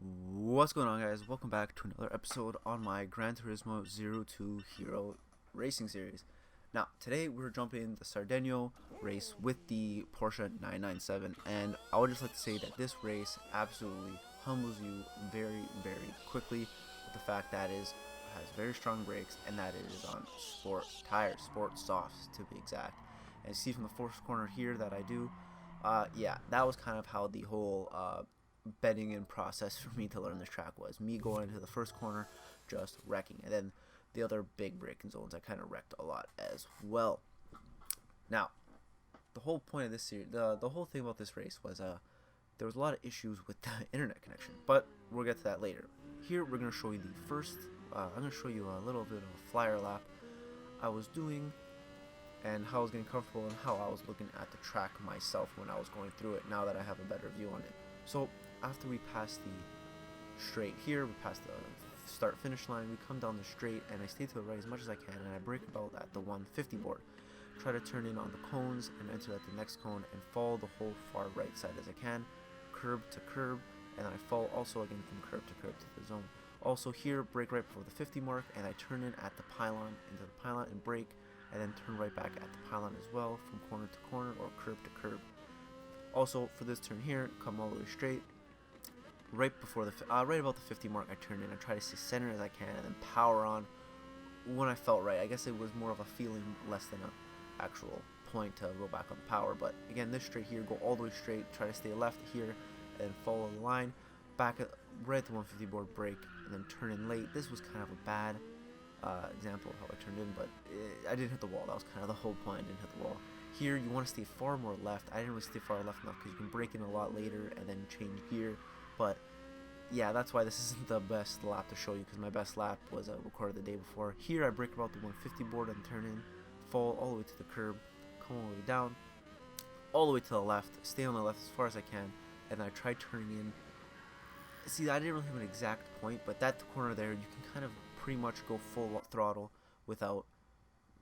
What's going on, guys? Welcome back to another episode on my Gran Turismo 02 Hero Racing Series. Now, today we're jumping the Sardenio race with the Porsche 997, and I would just like to say that this race absolutely humbles you very, very quickly with the fact that it has very strong brakes and that it is on sport tires, sport softs to be exact. And you see from the fourth corner here that I do, yeah, that was kind of how the whole bedding in process for me to learn this track was. Me going into the first corner, just wrecking. And then the other big braking zones, I kind of wrecked a lot as well. Now, the whole point of this series, the whole thing about this race was there was a lot of issues with the internet connection. But we'll get to that later. Here, we're going to show you the first, I'm going to show you a little bit of a flyer lap I was doing and how I was getting comfortable and how I was looking at the track myself when I was going through it, now that I have a better view on it. So after we pass the straight here, we pass the start finish line, we come down the straight, and I stay to the right as much as I can, and I brake about at the 150 board. Try to turn in on the cones and enter at the next cone and follow the whole far right side as I can, curb to curb, and then I follow also again from curb to the zone. Also here, brake right before the 50 mark, and I turn in at the pylon, into the pylon and brake, and then turn right back at the pylon as well, from corner to corner or curb to curb. Also for this turn here, come all the way straight. Right before right about the 50 mark, I turn in. I try to stay center as I can, and then power on when I felt right. I guess it was more of a feeling less than a actual point to go back on the power. But again, this straight here, go all the way straight. Try to stay left here, and follow the line. Back at right at the 150 board, brake, and then turn in late. This was kind of a bad example of how I turned in, but I didn't hit the wall. That was kind of the whole point. I didn't hit the wall. Here, you want to stay far more left. I didn't really stay far left enough because you can brake in a lot later and then change gear. But yeah, that's why this isn't the best lap to show you, because my best lap was recorded the day before. Here, I brake about the 150 board and turn in, fall all the way to the curb, come all the way down, all the way to the left, stay on the left as far as I can, and I try turning in. See, I didn't really have an exact point, but that corner there, you can kind of pretty much go full throttle without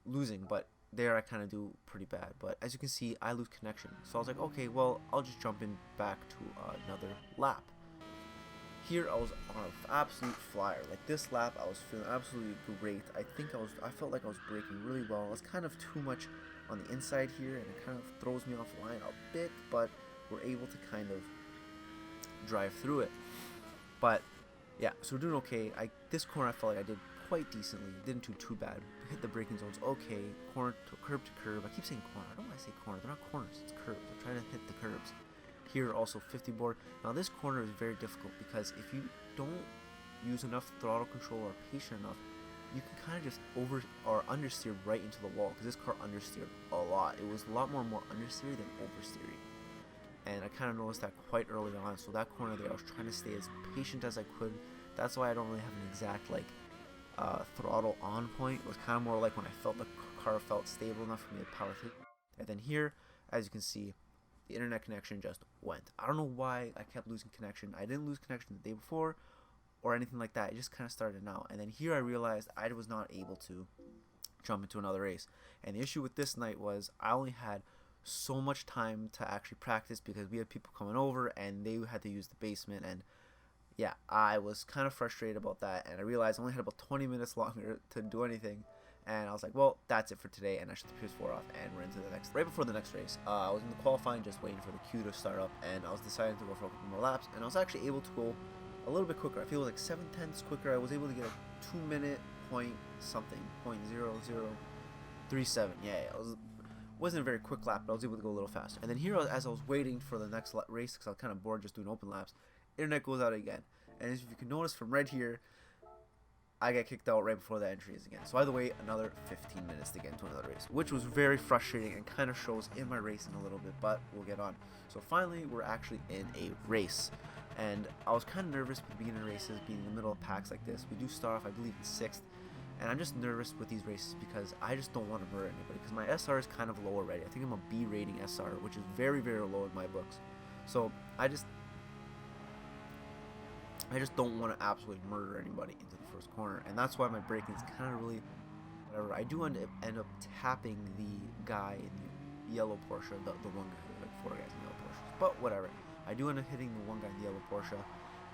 losing, but there I kind of do pretty bad. But as you can see, I lose connection, so I was like, okay, well, I'll just jump in back to another lap. Here I was on an absolute flyer. Like this lap, I was feeling absolutely great. I felt like I was braking really well. It was kind of too much on the inside here, and it kind of throws me off the line a bit, but we're able to kind of drive through it. But yeah, so we're doing okay. This corner I felt like I did quite decently. Didn't do too bad. Hit the braking zones okay. Corner to curb to curb. I keep saying corner. I don't know why I say corner. They're not corners. It's curbs. I'm trying to hit the curbs. Here also 50 board. Now this corner is very difficult because if you don't use enough throttle control or patient enough, you can kind of just over or understeer right into the wall, because this car understeered a lot. It was a lot more understeer than oversteering. And I kind of noticed that quite early on. So that corner there, I was trying to stay as patient as I could. That's why I don't really have an exact throttle on point. It was kind of more like when I felt the car felt stable enough for me to power through. And then here, as you can see, the internet connection just went. I don't know why I kept losing connection. I didn't lose connection the day before or anything like that. It just kind of started now. And then here I realized I was not able to jump into another race. And the issue with this night was I only had so much time to actually practice because we had people coming over and they had to use the basement. And yeah, I was kind of frustrated about that. And I realized I only had about 20 minutes longer to do anything. And I was like, well, that's it for today, and I shut the PS4 off, and we're into the next. Right before the next race, I was in the qualifying, just waiting for the queue to start up, and I was deciding to go for a couple more laps, and I was actually able to go a little bit quicker. I feel like 7/10 quicker. I was able to get a 2 minute point something, 0.0037. Yeah, it wasn't a very quick lap, but I was able to go a little faster. And then here, as I was waiting for the next race, because I was kind of bored just doing open laps, internet goes out again. And as you can notice from right here, I got kicked out right before the entries again. So I had to wait another 15 minutes to get into another race, which was very frustrating and kind of shows in my racing a little bit, but we'll get on. So finally, we're actually in a race. And I was kind of nervous with beginner races, being in the middle of packs like this. We do start off, I believe, in 6th. And I'm just nervous with these races because I just don't want to murder anybody, because my SR is kind of low already. I think I'm a B rating SR, which is very, very low in my books. So I just don't want to absolutely murder anybody into the first corner, and that's why my braking is kind of really whatever. I do end up tapping the guy in the yellow Porsche, the one guy, like 4 guys in the yellow Porsche, but whatever. I do end up hitting the one guy in the yellow Porsche,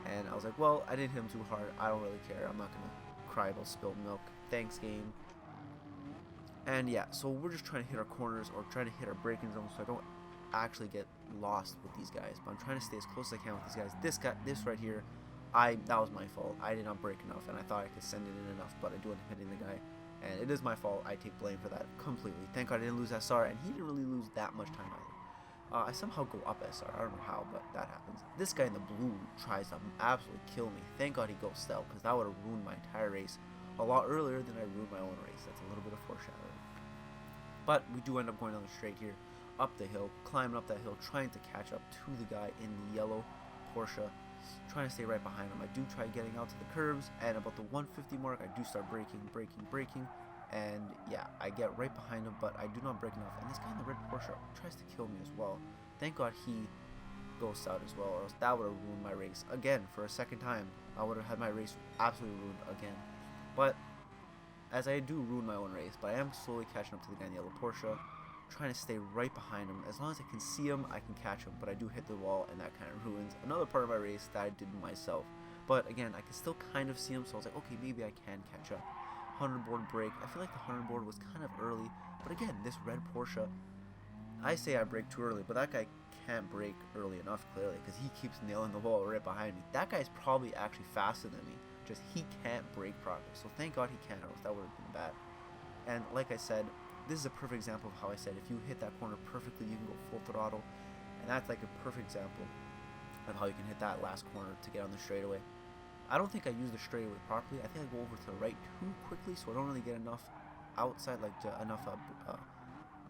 And I was like, well, I didn't hit him too hard. I don't really care. I'm not going to cry about spilled milk. Thanks, game. And yeah, so we're just trying to hit our corners or trying to hit our braking zones so I don't actually get lost with these guys. But I'm trying to stay as close as I can with these guys. This right here, that was my fault. I did not brake enough, and I thought I could send it in enough, but I do end up hitting the guy. And it is my fault. I take blame for that completely. Thank God I didn't lose SR, and he didn't really lose that much time either. I somehow go up SR. I don't know how, but that happens. This guy in the blue tries to absolutely kill me. Thank God he goes stealth, because that would have ruined my entire race a lot earlier than I ruined my own race. That's a little bit of foreshadowing. But we do end up going down the straight here, up the hill, climbing up that hill, trying to catch up to the guy in the yellow Porsche, trying to stay right behind him. I do try getting out to the curbs, and about the 150 mark, I do start braking, and yeah, I get right behind him, but I do not brake enough. And this guy in the red Porsche tries to kill me as well. Thank God he goes out as well, or else that would have ruined my race again for a second time. I would have had my race absolutely ruined again. But as I do ruin my own race, but I am slowly catching up to the guy in the yellow Porsche, trying to stay right behind him. As long as I can see him, I can catch him, but I do hit the wall, and that kind of ruins another part of my race that I did myself. But again, I can still kind of see him, so I was like, okay, maybe I can catch up. 100 board break. I feel like the 100 board was kind of early, but again, this red Porsche, I say I brake too early, but that guy can't brake early enough, clearly, because he keeps nailing the wall right behind me. That guy's probably actually faster than me, just he can't brake properly. So thank God he can, or else that would have been bad. And like I said, this is a perfect example of how I said if you hit that corner perfectly, you can go full throttle, and that's like a perfect example of how you can hit that last corner to get on the straightaway. I don't think I use the straightaway properly. I think I go over to the right too quickly, so I don't really get enough outside, like enough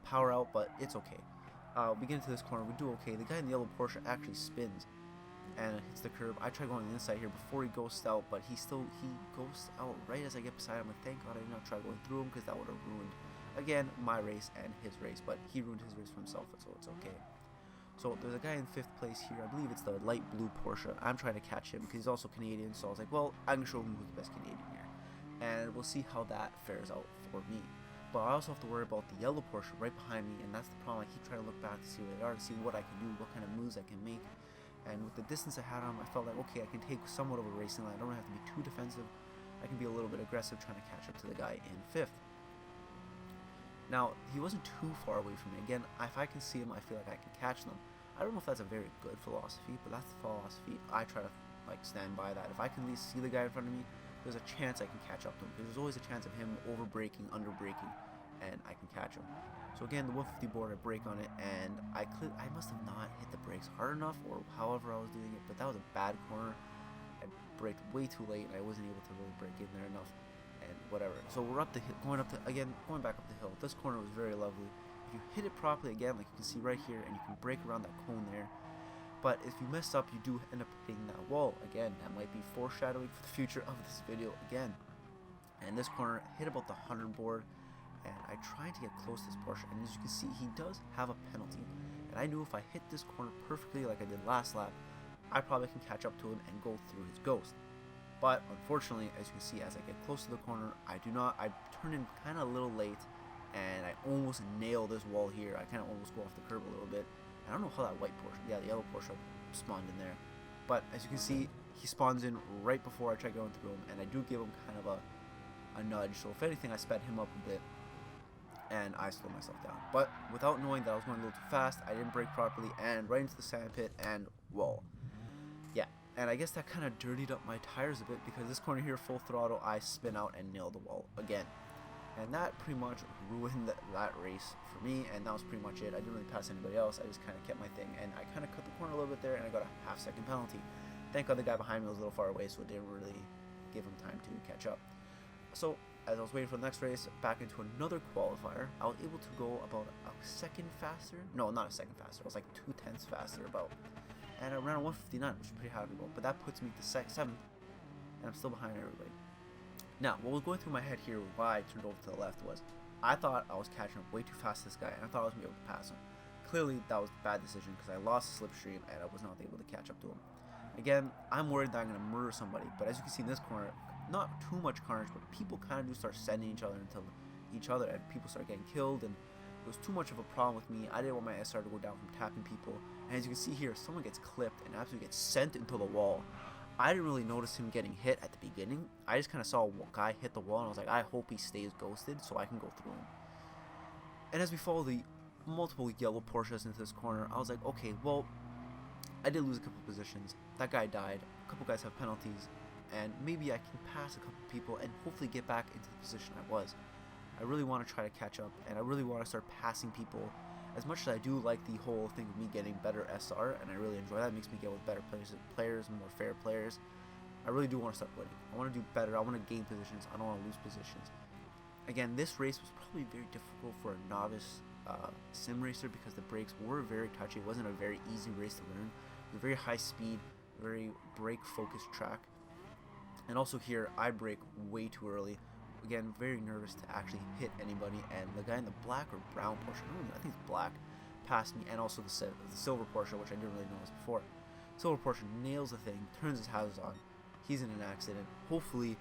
power out, but it's okay. We get into this corner, we do okay. The guy in the yellow Porsche actually spins and hits the curb. I try going inside here before he goes out, but he goes out right as I get beside him. Like, thank God I did not try going through him, because that would have ruined, again, my race and his race, but he ruined his race for himself, so it's okay. So there's a guy in 5th place here. I believe it's the light blue Porsche. I'm trying to catch him because he's also Canadian, so I was like, well, I can show him who's the best Canadian here, and we'll see how that fares out for me. But I also have to worry about the yellow Porsche right behind me, and that's the problem. I keep trying to look back to see where they are, to see what I can do, what kind of moves I can make. And with the distance I had on him, I felt like, okay, I can take somewhat of a racing line. I don't have to be too defensive. I can be a little bit aggressive, trying to catch up to the guy in 5th. Now, he wasn't too far away from me. Again, if I can see him, I feel like I can catch them. I don't know if that's a very good philosophy, but that's the philosophy I try to stand by. That if I can at least see the guy in front of me, there's a chance I can catch up to him, because there's always a chance of him over braking, under braking, and I can catch him. So again, the 150 board, I brake on it, and I must have not hit the brakes hard enough, or however I was doing it, but that was a bad corner. I braked way too late, and I wasn't able to really brake in there enough, and whatever. So we're up the hill, going back up the hill. This corner was very lovely. If you hit it properly, again, like you can see right here, and you can brake around that cone there. But if you mess up, you do end up hitting that wall. Again, that might be foreshadowing for the future of this video again. And this corner, hit about the 100 board, and I tried to get close to this Porsche, and as you can see, he does have a penalty. And I knew if I hit this corner perfectly like I did last lap, I probably can catch up to him and go through his ghost. But unfortunately, as you can see, as I get close to the corner, I turn in kind of a little late, and I almost nail this wall here. I kind of almost go off the curb a little bit. I don't know how that white Porsche, the yellow Porsche spawned in there. But as you can see, he spawns in right before I try going through him, and I do give him kind of a nudge. So if anything, I sped him up a bit, and I slowed myself down. But without knowing that I was going a little too fast, I didn't brake properly, and right into the sand pit and wall. Yeah, and I guess that kind of dirtied up my tires a bit, because this corner here, full throttle, I spin out and nail the wall again. And that pretty much ruined that race for me, and that was pretty much it. I didn't really pass anybody else. I just kind of kept my thing, and I kind of cut the corner a little bit there, and I got a half-second penalty. Thank God the guy behind me was a little far away, so it didn't really give him time to catch up. So as I was waiting for the next race, back into another qualifier, I was able to go about a second faster. No, not a second faster. I was like 2/10 faster about. And I ran a 159, which is pretty happy about. But that puts me to 7th, and I'm still behind everybody. Now, what was going through my head here, why I turned over to the left, was I thought I was catching up way too fast to this guy, and I thought I was going to be able to pass him. Clearly, that was a bad decision, because I lost the slipstream, and I was not able to catch up to him. Again, I'm worried that I'm going to murder somebody, but as you can see in this corner, not too much carnage, but people kind of do start sending each other into each other, and people start getting killed, and it was too much of a problem with me. I didn't want my SR to go down from tapping people, and as you can see here, someone gets clipped and absolutely gets sent into the wall. I didn't really notice him getting hit at the beginning. I just kind of saw a guy hit the wall, and I was like, I hope he stays ghosted so I can go through him. And as we follow the multiple yellow Porsches into this corner, I was like, okay, well, I did lose a couple positions. That guy died. A couple guys have penalties, and maybe I can pass a couple people and hopefully get back into the position I was. I really want to try to catch up, and I really want to start passing people. As much as I do like the whole thing of me getting better SR, and I really enjoy that, it makes me get with better players, more fair players. I really do want to start winning. I want to do better. I want to gain positions. I don't want to lose positions. Again, this race was probably very difficult for a novice sim racer because the brakes were very touchy. It wasn't a very easy race to learn. It was a very high speed, very brake focused track. And also here, I brake way too early. Again, very nervous to actually hit anybody, and the guy in the black or brown Porsche, I think it's black, passed me, and also the silver Porsche, which I didn't really notice before. Silver Porsche nails the thing, turns his hazards on. He's in an accident. Hopefully,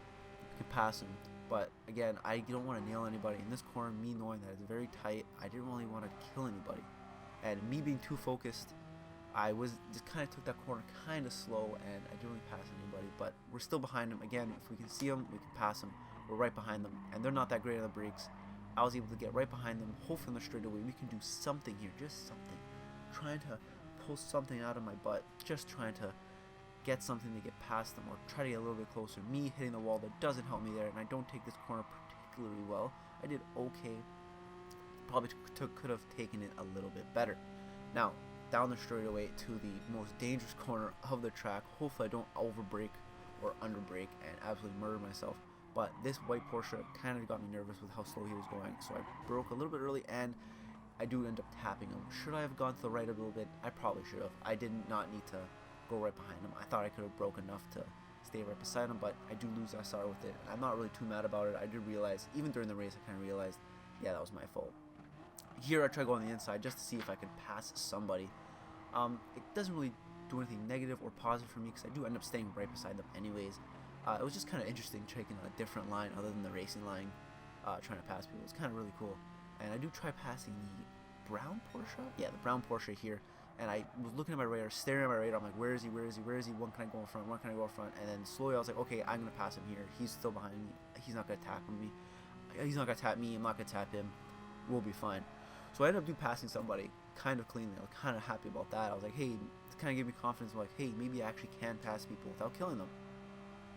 I can pass him. But again, I don't want to nail anybody. In this corner, me knowing that it's very tight, I didn't really want to kill anybody. And me being too focused, I was just kind of took that corner kind of slow, and I didn't really pass anybody. But we're still behind him. Again, if we can see him, we can pass him. We're right behind them, and they're not that great on the brakes. I was able to get right behind them, hopefully on the straightaway. We can do something here, just something. Trying to pull something out of my butt, just trying to get something to get past them or try to get a little bit closer. Me hitting the wall, that doesn't help me there, and I don't take this corner particularly well. I did okay. Probably could have taken it a little bit better. Now, down the straightaway to the most dangerous corner of the track. Hopefully I don't over brake or under brake and absolutely murder myself. But this white Porsche kind of got me nervous with how slow he was going, so I broke a little bit early, and I do end up tapping him. Should I have gone to the right a little bit? I probably should have. I did not need to go right behind him. I thought I could have broke enough to stay right beside him, but I do lose SR with it. I'm not really too mad about it. I did realize, even during the race, I kind of realized, yeah, that was my fault. Here I try going on the inside just to see if I could pass somebody. It doesn't really do anything negative or positive for me because I do end up staying right beside them anyways. It was just kind of interesting taking a different line other than the racing line, trying to pass people. It's kind of really cool. And I do try passing the brown Porsche? Yeah, the brown Porsche here. And I was looking at my radar, staring at my radar. I'm like, where is he? Where is he? Where is he? When can I go in front? When can I go in front? And then slowly I was like, okay, I'm going to pass him here. He's still behind me. He's not going to tap me. He's not going to tap me. I'm not going to tap him. We'll be fine. So I ended up passing somebody kind of cleanly. I was kind of happy about that. I was like, hey, it kind of gave me confidence. I'm like, hey, maybe I actually can pass people without killing them.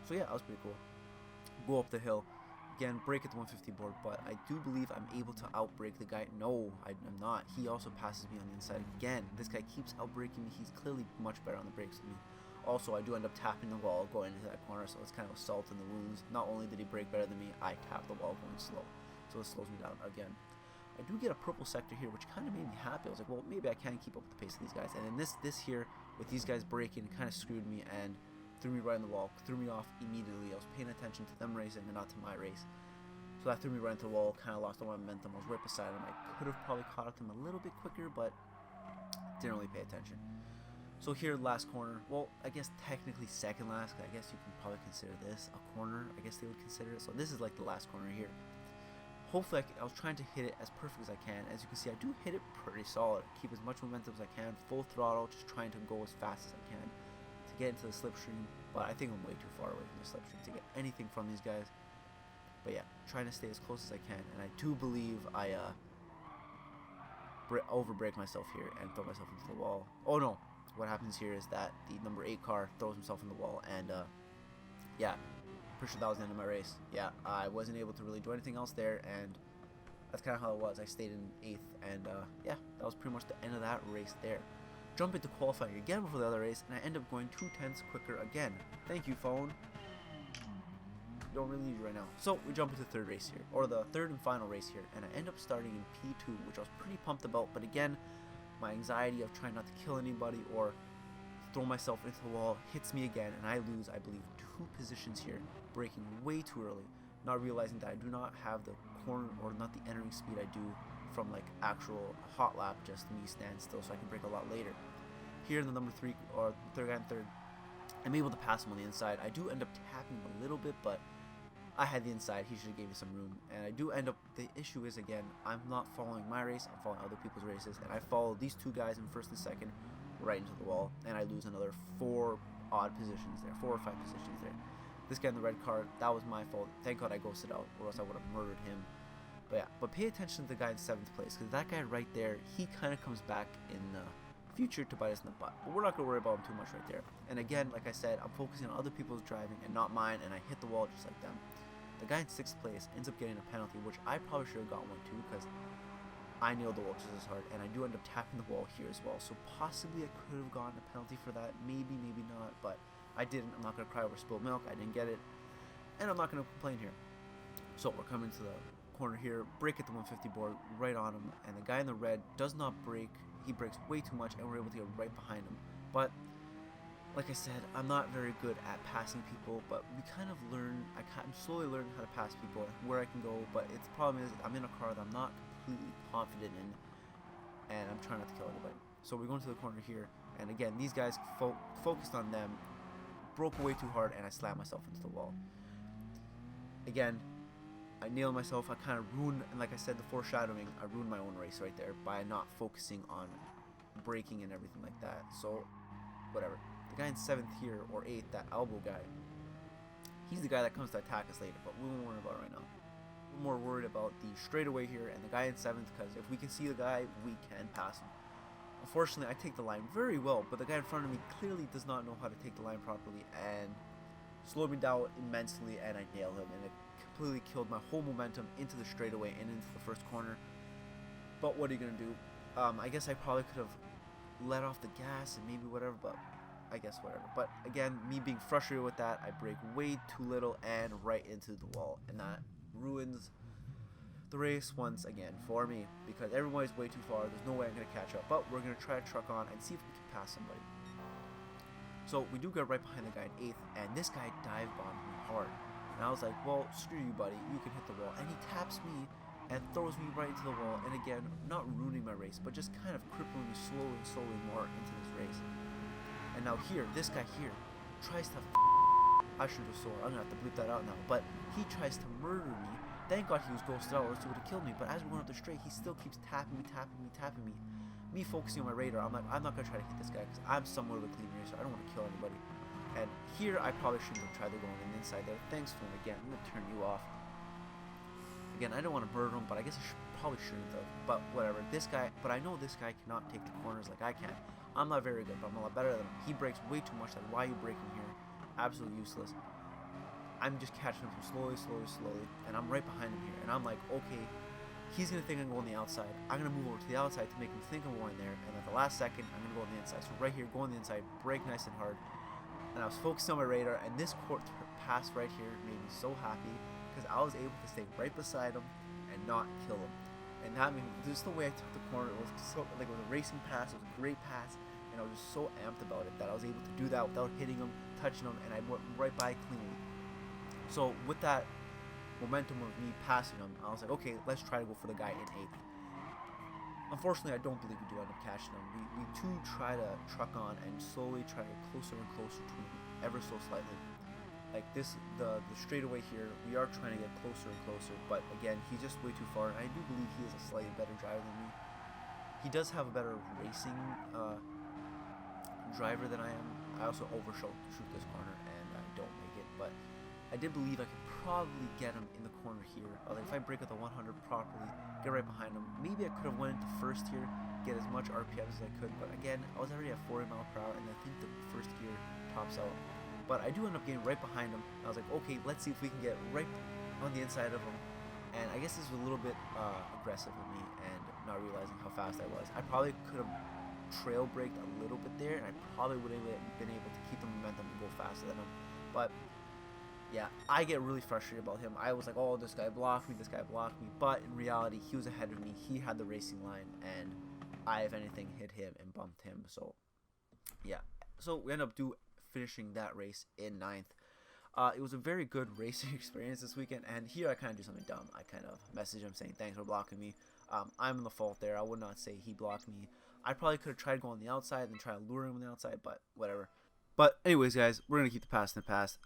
So yeah, that was pretty cool. Go up the hill. Again, brake at the 150 board, but I do believe I'm able to outbrake the guy. No, I'm not. He also passes me on the inside again. This guy keeps outbraking me. He's clearly much better on the brakes than me. Also, I do end up tapping the wall going into that corner, so it's kind of a salt in the wounds. Not only did he brake better than me, I tapped the wall going slow. So it slows me down again. I do get a purple sector here, which kind of made me happy. I was like, well, maybe I can keep up with the pace of these guys. And then this here, with these guys braking, kind of screwed me and threw me right in the wall, threw me off immediately. I was paying attention to them racing and not to my race. So that threw me right into the wall, kind of lost all my momentum. I was right beside him. I could have probably caught up to him a little bit quicker, but didn't really pay attention. So here, last corner. Well, I guess technically second last. I guess you can probably consider this a corner. I guess they would consider it. So this is like the last corner here. Hopefully, I was trying to hit it as perfect as I can. As you can see, I do hit it pretty solid. Keep as much momentum as I can. Full throttle, just trying to go as fast as I can to get into the slipstream. But I think I'm way too far away from the slipstream to get anything from these guys. But yeah, trying to stay as close as I can. And I do believe I overbrake myself here and throw myself into the wall. Oh no, what happens here is that the number 8 car throws himself in the wall. And yeah, pretty sure that was the end of my race. Yeah, I wasn't able to really do anything else there. And that's kind of how it was. I stayed in 8th. And yeah, that was pretty much the end of that race there. Jump into qualifying again before the other race. And I end up going 2/10 quicker again. Thank you, phone. Don't really need you right now. So we jump into the third race here, or the third and final race here, and I end up starting in P2, which I was pretty pumped about. But again, my anxiety of trying not to kill anybody or throw myself into the wall hits me again, and I lose, I believe, 2 positions here, braking way too early, not realizing that I do not have the corner or not the entering speed I do from like actual hot lap, just me stand still so I can brake a lot later. Here in the number 3 or third guy in third, I'm able to pass him on the inside. I do end up tapping him a little bit, but I had the inside. He should have gave me some room. And I do end up, the issue is, again, I'm not following my race. I'm following other people's races. And I follow these 2 guys in first and second right into the wall. And I lose another 4 odd positions there, 4 or 5 positions there. This guy in the red car, that was my fault. Thank God I ghosted out, or else I would have murdered him. But yeah, but pay attention to the guy in 7th place, because that guy right there, he kind of comes back in the future to bite us in the butt. But we're not going to worry about him too much right there. And again, like I said, I'm focusing on other people's driving and not mine, and I hit the wall just like them. The guy in 6th place ends up getting a penalty, which I probably should have gotten one too, because I nailed the wall just as hard, and I do end up tapping the wall here as well. So possibly I could have gotten a penalty for that, maybe, maybe not, but I didn't. I'm not going to cry over spilled milk. I didn't get it, and I'm not going to complain here. So we're coming to the corner here, brake at the 150 board right on him, and the guy in the red does not brake. He brakes way too much, and we're able to get right behind him. But like I said, I'm not very good at passing people, but we kind of learn. I'm slowly learning how to pass people, where I can go. But the problem is, I'm in a car that I'm not completely confident in, and I'm trying not to kill anybody. So we're going to the corner here, and again, these guys focused on them, broke way too hard, and I slammed myself into the wall. Again, I nailed myself. I kind of ruined, and like I said, the foreshadowing, I ruined my own race right there by not focusing on braking and everything like that. So, whatever. The guy in 7th here, or 8th, that elbow guy, he's the guy that comes to attack us later, but we won't worry about it right now. We're more worried about the straightaway here and the guy in 7th, because if we can see the guy, we can pass him. Unfortunately, I take the line very well, but the guy in front of me clearly does not know how to take the line properly and slowed me down immensely, and I nailed him, and it completely killed my whole momentum into the straightaway and into the first corner. But what are you going to do? I guess I probably could have let off the gas and maybe whatever, but I guess whatever. But again, me being frustrated with that, I brake way too little and right into the wall, and that ruins the race once again for me, because everybody's way too far. There's no way I'm going to catch up, but we're going to try to truck on and see if we can pass somebody. So we do get right behind the guy in 8th, and this guy dive bombed me hard. And I was like, well, screw you, buddy. You can hit the wall. And he taps me and throws me right into the wall. And again, not ruining my race, but just kind of crippling me slowly more into this race. And now here, this guy here tries to I should have swore. I'm going to have to bleep that out now. But he tries to murder me. Thank God he was ghosted out, or else he would have killed me. But as we're going up the straight, he still keeps tapping me. Me focusing on my radar, I'm like, I'm not going to try to hit this guy, because I'm somewhat of a clean racer. I don't want to kill anybody. And here, I probably shouldn't have tried to go on the inside there. Thanks to him again. I'm going to turn you off. Again, I don't want to murder him, but I guess I probably shouldn't have. But whatever. This guy, but I know this guy cannot take the corners like I can. I'm not very good, but I'm a lot better than him. He brakes way too much. Like, why are you braking here? Absolutely useless. I'm just catching him slowly. And I'm right behind him here. And I'm like, okay, he's going to think I'm going on the outside. I'm going to move over to the outside to make him think I'm going there. And at the last second, I'm going to go on the inside. So right here, go on the inside, brake nice and hard. And I was focused on my radar, and this pass right here made me so happy, because I was able to stay right beside him and not kill him. And that made me, just the way I took the corner, it was so, like, it was a racing pass, it was a great pass, and I was just so amped about it that I was able to do that without hitting him, touching him, and I went right by cleanly. So with that momentum of me passing him, I was like, okay, let's try to go for the guy in 8th. Unfortunately, I don't believe we do end up catching him. We do try to truck on and slowly try to get closer and closer to him, ever so slightly. Like this, the straightaway here, we are trying to get closer and closer, but again, he's just way too far, and I do believe he is a slightly better driver than me. He does have a better racing driver than I am. I also overshoot this corner, and I don't make it, but I did believe I could probably get him in the corner here. Like if I brake at the 100 properly, get right behind him, maybe I could have went into first here, get as much RPM as I could, but again, I was already at 40 miles per hour, and I think the first gear tops out. But I do end up getting right behind him. I was like, okay, let's see if we can get right on the inside of him. And I guess this was a little bit aggressive of me, and not realizing how fast I was. I probably could have trail braked a little bit there, and I probably would have been able to keep the momentum and go faster than him. But yeah, I get really frustrated about him. I was like, oh, this guy blocked me. But in reality, he was ahead of me. He had the racing line, and I, if anything, hit him and bumped him. So yeah, so we end up finishing that race in 9th. It was a very good racing experience this weekend, and here I kind of do something dumb. I kind of message him saying thanks for blocking me. I'm in the fault there. I would not say he blocked me. I probably could have tried to go on the outside and try to lure him on the outside, but whatever. But anyways, guys, we're gonna keep the past in the past.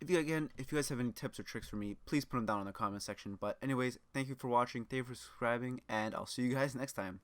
If you guys have any tips or tricks for me, please put them down in the comment section. But anyways, thank you for watching, thank you for subscribing, and I'll see you guys next time.